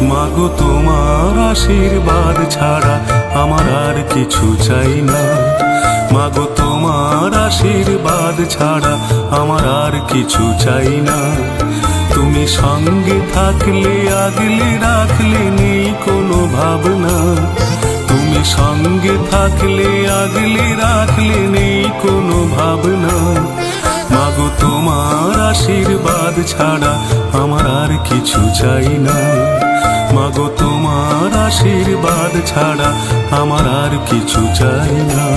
মাগো তোমার আশীর্বাদ ছাড়া আমার আর কিছু চাই না। মাগো তোমার আশীর্বাদ ছাড়া আমার আর কিছু চাই না। তুমি সঙ্গে থাকলে আগলে রাখলে নেই কোনো ভাবনা। তুমি সঙ্গে থাকলে আগলে রাখলে নেই কোনো ভাবনা। মাগো তোমার আশীর্বাদ ছাড়া আমার আর কিছু চাই না। মাগো তোমার আশীর্বাদ ছাড়া আমার আর কিছু চাই না।